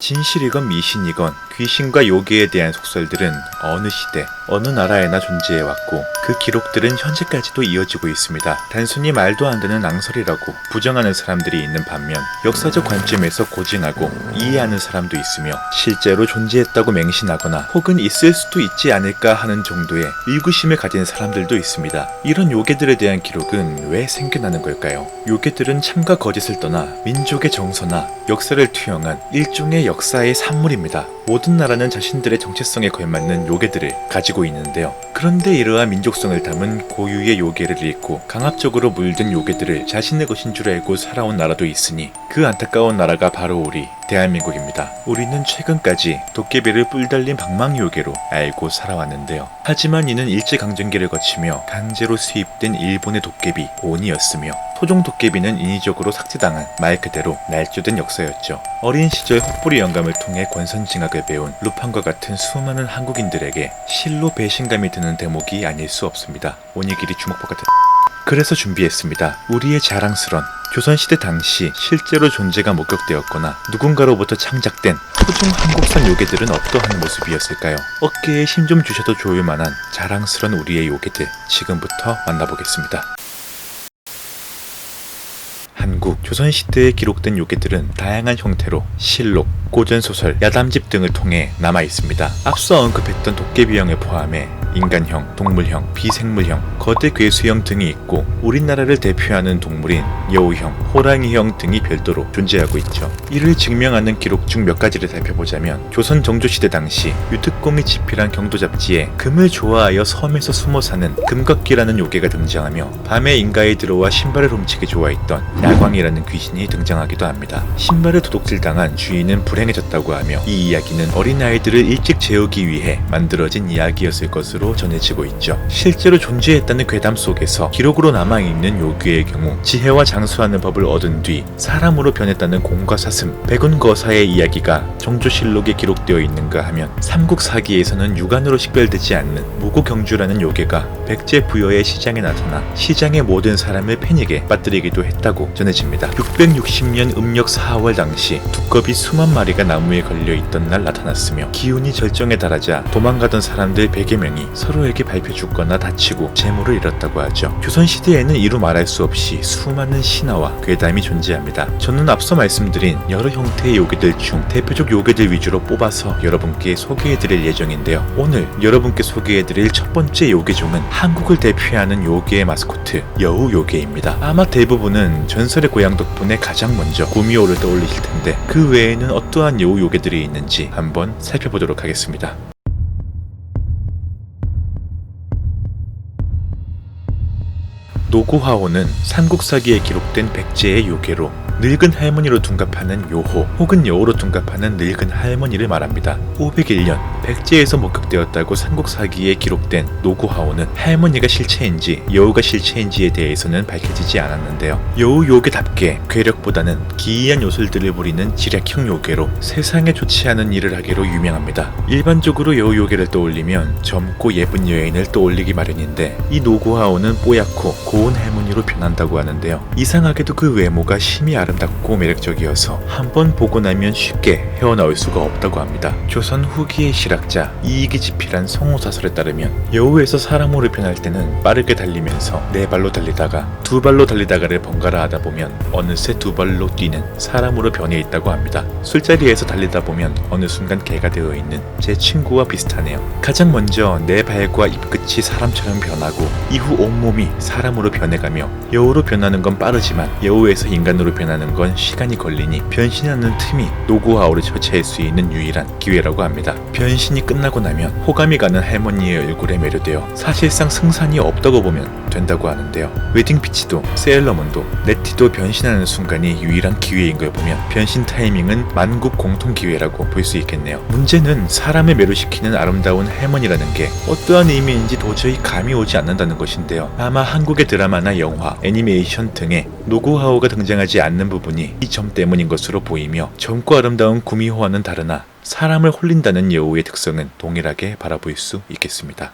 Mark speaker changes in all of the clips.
Speaker 1: 진실이건 미신이건 귀신과 요괴에 대한 속설들은 어느 시대, 어느 나라에나 존재해왔고 그 기록들은 현재까지도 이어지고 있습니다. 단순히 말도 안 되는 낭설이라고 부정하는 사람들이 있는 반면 역사적 관점에서 고증하고 이해하는 사람도 있으며 실제로 존재했다고 맹신하거나 혹은 있을 수도 있지 않을까 하는 정도의 의구심을 가진 사람들도 있습니다. 이런 요괴들에 대한 기록은 왜 생겨나는 걸까요? 요괴들은 참과 거짓을 떠나 민족의 정서나 역사를 투영한 일종의 역사의 산물입니다. 모든 나라는 자신들의 정체성에 걸맞는 요괴들을 가지고 있는데요. 그런데 이러한 민족성을 담은 고유의 요괴를 잃고 강압적으로 물든 요괴들을 자신의 것인 줄 알고 살아온 나라도 있으니 그 안타까운 나라가 바로 우리 대한민국입니다. 우리는 최근까지 도깨비를 뿔 달린 방망이요괴로 알고 살아왔는데요. 하지만 이는 일제강점기를 거치며 강제로 수입된 일본의 도깨비 오니였으며 토종 도깨비는 인위적으로 삭제당한 말 그대로 날조된 역사였죠. 어린 시절 헛부리 영감을 통해 권선징악을 배운 루팡과 같은 수많은 한국인들에게 실로 배신감이 드는 대목이 아닐 수 없습니다. 오니길이 주먹밥 같은 그래서 준비했습니다. 우리의 자랑스런 조선시대 당시 실제로 존재가 목격되었거나 누군가로부터 창작된 토종 한국산 요괴들은 어떠한 모습이었을까요? 어깨에 힘 좀 주셔도 좋을 만한 자랑스런 우리의 요괴들 지금부터 만나보겠습니다. 한국 조선시대에 기록된 요괴들은 다양한 형태로 실록, 고전소설, 야담집 등을 통해 남아있습니다. 앞서 언급했던 도깨비형을 포함해 인간형, 동물형, 비생물형, 거대 괴수형 등이 있고 우리나라를 대표하는 동물인 여우형, 호랑이형 등이 별도로 존재하고 있죠. 이를 증명하는 기록 중 몇 가지를 살펴보자면 조선 정조시대 당시 유특공이 집필한 경도 잡지에 금을 좋아하여 섬에서 숨어 사는 금각기라는 요괴가 등장하며 밤에 인가에 들어와 신발을 훔치기 좋아했던 야광이라는 귀신이 등장하기도 합니다. 신발을 도둑질당한 주인은 불행해졌다고 하며 이 이야기는 어린아이들을 일찍 재우기 위해 만들어진 이야기였을 것으로 전해지고 있죠. 실제로 존재했다는 괴담 속에서 기록으로 남아있는 요괴의 경우 지혜와 장수하는 법을 얻은 뒤 사람으로 변했다는 공과사슴, 백운거사의 이야기가 정조실록에 기록되어 있는가 하면 삼국사기에서는 육안으로 식별되지 않는 무고경주라는 요괴가 백제 부여의 시장에 나타나 시장의 모든 사람을 패닉에 빠뜨리기도 했다고 전해집니다. 660년 음력 4월 당시 두꺼비 수만 마리가 나무에 걸려있던 날 나타났으며 기운이 절정에 달하자 도망가던 사람들 100여 명이 서로에게 밟혀 죽거나 다치고 재물을 잃었다고 하죠. 조선시대에는 이루 말할 수 없이 수많은 신화와 괴담이 존재합니다. 저는 앞서 말씀드린 여러 형태의 요괴들 중 대표적 요괴들 위주로 뽑아서 여러분께 소개해드릴 예정인데요. 오늘 여러분께 소개해드릴 첫 번째 요괴종은 한국을 대표하는 요괴의 마스코트 여우 요괴입니다. 아마 대부분은 전설의 고향 덕분에 가장 먼저 구미호를 떠올리실 텐데 그 외에는 어떠한 여우 요괴들이 있는지 한번 살펴보도록 하겠습니다. 노고화호는 삼국사기에 기록된 백제의 요괴로 늙은 할머니로 둔갑하는 요호 혹은 여우로 둔갑하는 늙은 할머니를 말합니다. 501년 백제에서 목격되었다고 삼국사기에 기록된 노고화호는 할머니가 실체인지 여우가 실체인지에 대해서는 밝혀지지 않았는데요. 여우 요괴답게 괴력보다는 기이한 요술들을 부리는 지략형 요괴로 세상에 좋지 않은 일을 하기로 유명합니다. 일반적으로 여우 요괴를 떠올리면 젊고 예쁜 여인을 떠올리기 마련인데 이 노고화호는 뽀얗고 고운 할머니로 변한다고 하는데요. 이상하게도 그 외모가 심히 아름답고 매력적이어서 한번 보고 나면 쉽게 헤어나올 수가 없다고 합니다. 조선 후기의 실학자 이익이 집필한 성호사설에 따르면 여우에서 사람으로 변할 때는 빠르게 달리면서 네 발로 달리다가 두 발로 달리다가를 번갈아 하다 보면 어느새 두 발로 뛰는 사람으로 변해 있다고 합니다. 술자리에서 달리다 보면 어느 순간 개가 되어 있는 제 친구와 비슷하네요. 가장 먼저 네 발과 입끝이 사람처럼 변하고 이후 온몸이 사람으로 변해가며 여우로 변하는 건 빠르지만 여우에서 인간으로 변하는 건 시간이 걸리니 변신하는 틈이 노고하오를 처치할 수 있는 유일한 기회라고 합니다. 변신이 끝나고 나면 호감이 가는 할머니의 얼굴에 매료되어 사실상 승산이 없다고 보면 된다고 하는데요. 웨딩피치도 세일러문도 네티도 변신하는 순간이 유일한 기회인 걸 보면 변신 타이밍은 만국 공통 기회라고 볼 수 있겠네요. 문제는 사람을 매료시키는 아름다운 할머니라는 게 어떠한 의미인지 도저히 감이 오지 않는다는 것인데요. 아마 한국의 드라마나 영화, 애니메이션 등에 노고하오가 등장하지 않는 부분이 이 점 때문인 것으로 보이며 젊고 아름다운 구미호와는 다르나 사람을 홀린다는 여우의 특성은 동일하게 바라볼 수 있겠습니다.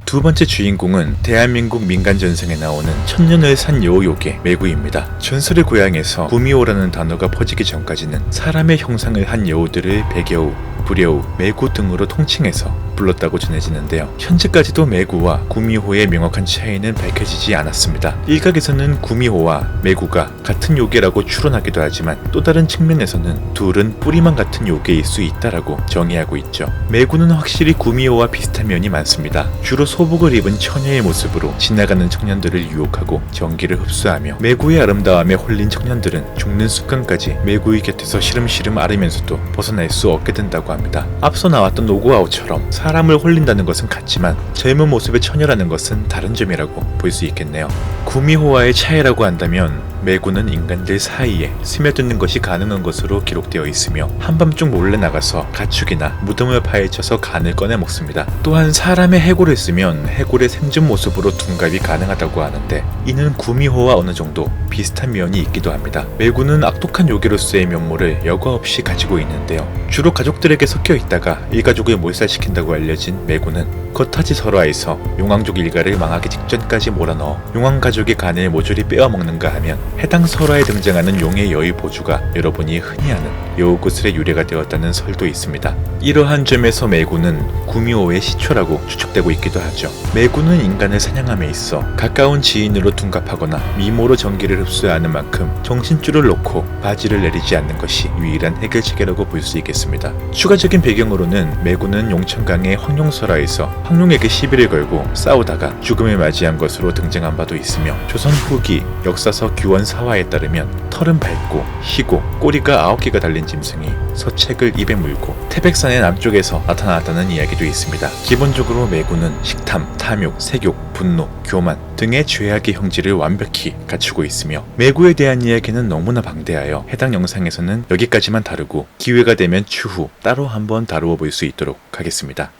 Speaker 1: 두 번째 주인공은 대한민국 민간 전생에 나오는 천년을 산 여우 요괴 메구입니다. 전설의 고향에서 구미호라는 단어가 퍼지기 전까지는 사람의 형상을 한 여우들을 백여우, 불여우, 메구 등으로 통칭해서 불렀다고 전해지는데요. 현재까지도 메구와 구미호의 명확한 차이는 밝혀지지 않았습니다. 일각에서는 구미호와 메구가 같은 요괴라고 추론하기도 하지만 또 다른 측면에서는 둘은 뿌리만 같은 요괴일 수 있다라고 정의하고 있죠. 메구는 확실히 구미호와 비슷한 면이 많습니다. 주로 소복을 입은 처녀의 모습으로 지나가는 청년들을 유혹하고 전기를 흡수하며 메구의 아름다움에 홀린 청년들은 죽는 순간까지 메구의 곁에서 시름시름 앓으면서도 벗어날 수 없게 된다고 합니다. 앞서 나왔던 노구아오처럼 사람을 홀린다는 것은 같지만 젊은 모습의 처녀라는 것은 다른 점이라고 볼 수 있겠네요. 구미호와의 차이라고 한다면 메구는 인간들 사이에 스며드는 것이 가능한 것으로 기록되어 있으며 한밤중 몰래 나가서 가축이나 무덤을 파헤쳐서 간을 꺼내 먹습니다. 또한 사람의 해골을 쓰면 해골의 생존 모습으로 둔갑이 가능하다고 하는데 이는 구미호와 어느 정도 비슷한 면이 있기도 합니다. 메구는 악독한 요괴로서의 면모를 여과 없이 가지고 있는데요. 주로 가족들에게 섞여 있다가 일가족을 몰살시킨다고 알려진 메구는 겉하지 설화에서 용왕족 일가를 망하기 직전까지 몰아넣어 용왕가족의 간을 모조리 빼어먹는가 하면 해당 설화에 등장하는 용의 여의 보주가 여러분이 흔히 아는 여우구슬의 유래가 되었다는 설도 있습니다. 이러한 점에서 메구는 구미호의 시초라고 추측되고 있기도 하죠. 메구는 인간을 사냥함에 있어 가까운 지인으로 둔갑하거나 미모로 전기를 흡수하는 만큼 정신줄을 놓고 바지를 내리지 않는 것이 유일한 해결책이라고 볼 수 있겠습니다. 추가적인 배경으로는 메구는 용천강의 황룡설화에서 황룡에게 시비를 걸고 싸우다가 죽음을 맞이한 것으로 등장한 바도 있으며 조선 후기 역사서 규원사화에 따르면 털은 밝고 희고 꼬리가 9개가 달린 짐승이 서책을 입에 물고 태백산의 남쪽에서 나타났다는 이야기도 있습니다. 기본적으로 메구는 식탐, 탐욕, 색욕, 분노, 교만 등의 죄악의 형질을 완벽히 갖추고 있으며 메구에 대한 이야기는 너무나 방대하여 해당 영상에서는 여기까지만 다루고 기회가 되면 추후 따로 한번 다루어 볼 수 있도록 하겠습니다.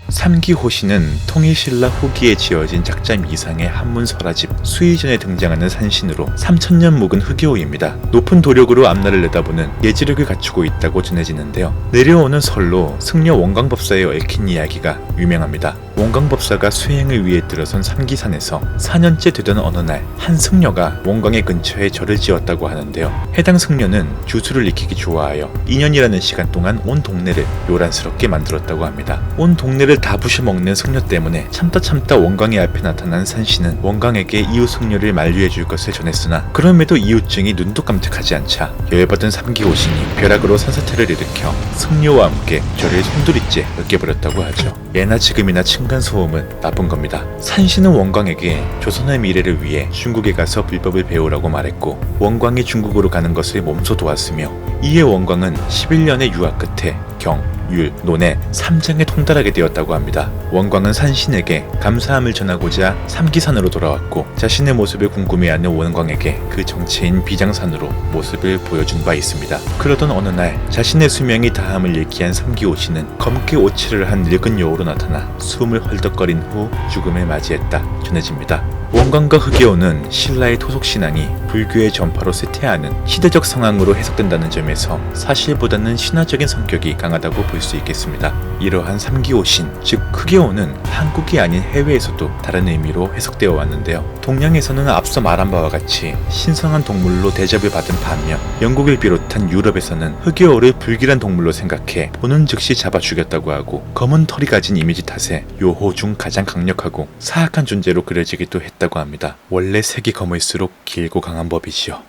Speaker 1: 삼기호시는 통일신라 후기에 지어진 작잠 이상의 한문설화집 수의전에 등장하는 산신으로 3000년 묵은 흑여우입니다. 높은 도력으로 앞날을 내다보는 예지력을 갖추고 있다고 전해지는데요. 내려오는 설로 승려 원광법사에 얽힌 이야기가 유명합니다. 원광법사가 수행을 위해 들어선 삼기산에서 4년째 되던 어느 날 한 승려가 원광의 근처에 절을 지었다고 하는데요. 해당 승려는 주술을 익히기 좋아하여 2년이라는 시간 동안 온 동네를 요란스럽게 만들었다고 합니다. 온 동네를 다 부셔먹는 승려 때문에 참다 원광의 앞에 나타난 산신은 원광에게 이웃 승려를 만류해줄 것을 전했으나 그럼에도 이웃증이 눈도 깜짝하지 않자 열받은 삼기호신이 벼락으로 산사태를 일으켜 승려와 함께 절을 송두리째 으깨버렸다고 하죠. 예나 지금이나 층간소음은 나쁜 겁니다. 산신은 원광에게 조선의 미래를 위해 중국에 가서 불법을 배우라고 말했고 원광이 중국으로 가는 것을 몸소 도왔으며 이에 원광은 11년의 유학 끝에 경, 율, 논의 3장에 통달하게 되었다고 합니다. 원광은 산신에게 감사함을 전하고자 삼기산으로 돌아왔고 자신의 모습을 궁금해하는 원광에게 그 정체인 비장산으로 모습을 보여준 바 있습니다. 그러던 어느 날 자신의 수명이 다함을 예기한 삼기호신은 검게 오칠을 한 늙은 여우로 나타나 숨을 헐떡거린 후 죽음을 맞이했다 전해집니다. 원광과 흑여우는 신라의 토속신앙이 불교의 전파로 쇠퇴하는 시대적 상황으로 해석된다는 점에서 사실보다는 신화적인 성격이 강하다고 볼 수 있겠습니다. 이러한 삼기호신, 즉 흑여우는 한국이 아닌 해외에서도 다른 의미로 해석되어 왔는데요. 동양에서는 앞서 말한 바와 같이 신성한 동물로 대접을 받은 반면 영국을 비롯한 유럽에서는 흑여우를 불길한 동물로 생각해 보는 즉시 잡아 죽였다고 하고 검은 털이 가진 이미지 탓에 요호 중 가장 강력하고 사악한 존재로 그려지기도 했다고 합니다. 원래 색이 검을수록 길고 강한 법이지요.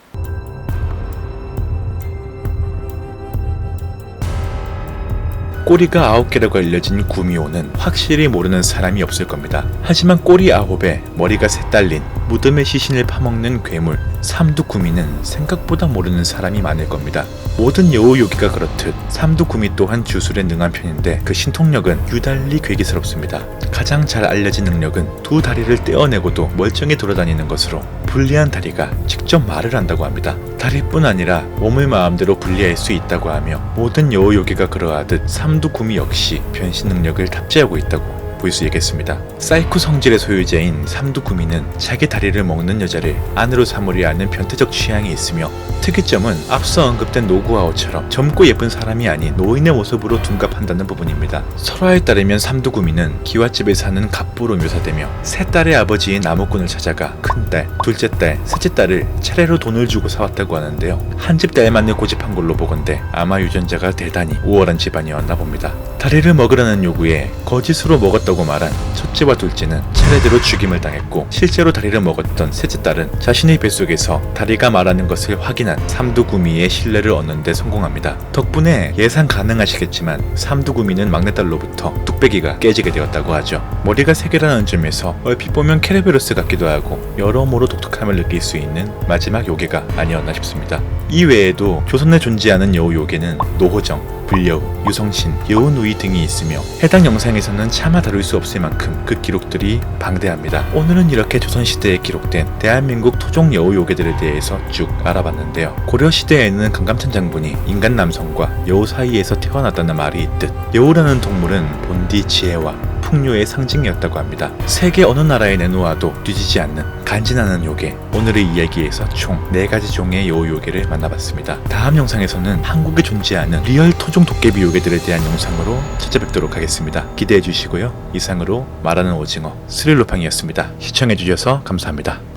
Speaker 1: 꼬리가 9개라고 알려진 구미호는 확실히 모르는 사람이 없을 겁니다. 하지만 꼬리 9에 머리가 셋 달린 무덤의 시신을 파먹는 괴물 삼두구미는 생각보다 모르는 사람이 많을 겁니다. 모든 여우 요기가 그렇듯 삼두구미 또한 주술에 능한 편인데 그 신통력은 유달리 괴기스럽습니다. 가장 잘 알려진 능력은 두 다리를 떼어내고도 멀쩡히 돌아다니는 것으로 불리한 다리가 직접 말을 한다고 합니다. 다리뿐 아니라 몸을 마음대로 분리할 수 있다고 하며 모든 여우 요기가 그러하듯 삼두구미 역시 변신 능력을 탑재하고 있다고 볼 수 있겠습니다. 사이코 성질의 소유자인 삼두구미는 자기 다리를 먹는 여자를 안으로 삼으려 하는 변태적 취향이 있으며, 특이점은 앞서 언급된 노구아오처럼 젊고 예쁜 사람이 아닌 노인의 모습으로 둔갑한다는 부분입니다. 설화에 따르면 삼두구미는 기와집에 사는 갑부로 묘사되며 세 딸의 아버지인 나무꾼을 찾아가 큰딸, 둘째 딸, 셋째 딸을 차례로 돈을 주고 사왔다고 하는데요. 한 집 딸만을 고집한 걸로 보건대 아마 유전자가 대단히 우월한 집안이었나 봅니다. 다리를 먹으라는 요구에 거짓으로 먹었다고 말한 첫째와 둘째는 차례대로 죽임을 당했고, 실제로 다리를 먹었던 셋째 딸은 자신의 뱃속에서 다리가 말하는 것을 확인한 삼두구미의 신뢰를 얻는 데 성공합니다. 덕분에 예상 가능하시겠지만 삼두구미는 막내딸로부터 뚝배기가 깨지게 되었다고 하죠. 머리가 세 개라는 점에서 얼핏 보면 케르베로스 같기도 하고 여러모로 독특함을 느낄 수 있는 마지막 요괴가 아니었나 싶습니다. 이 외에도 조선에 존재하는 여우 요괴는 노호정, 불여우, 유성신, 여우누이 등이 있으며 해당 영상에서는 차마 다룰 수 없을 만큼 그 기록들이 방대합니다. 오늘은 이렇게 조선시대에 기록된 대한민국 토종 여우 요괴들에 대해서 쭉 알아봤는데요. 고려시대에는 강감찬 장군이 인간 남성과 여우 사이에서 태어났다는 말이 있듯 여우라는 동물은 본디 지혜와 풍요의 상징이었다고 합니다. 세계 어느 나라에 내놓아도 뒤지지 않는 간지나는 요괴, 오늘의 이야기에서 총 4가지 종의 여우 요괴를 만나봤습니다. 다음 영상에서는 한국에 존재하는 리얼 토종 도깨비 요괴들에 대한 영상으로 찾아뵙도록 하겠습니다. 기대해 주시고요. 이상으로 말하는 오징어 스릴로팡이었습니다. 시청해 주셔서 감사합니다.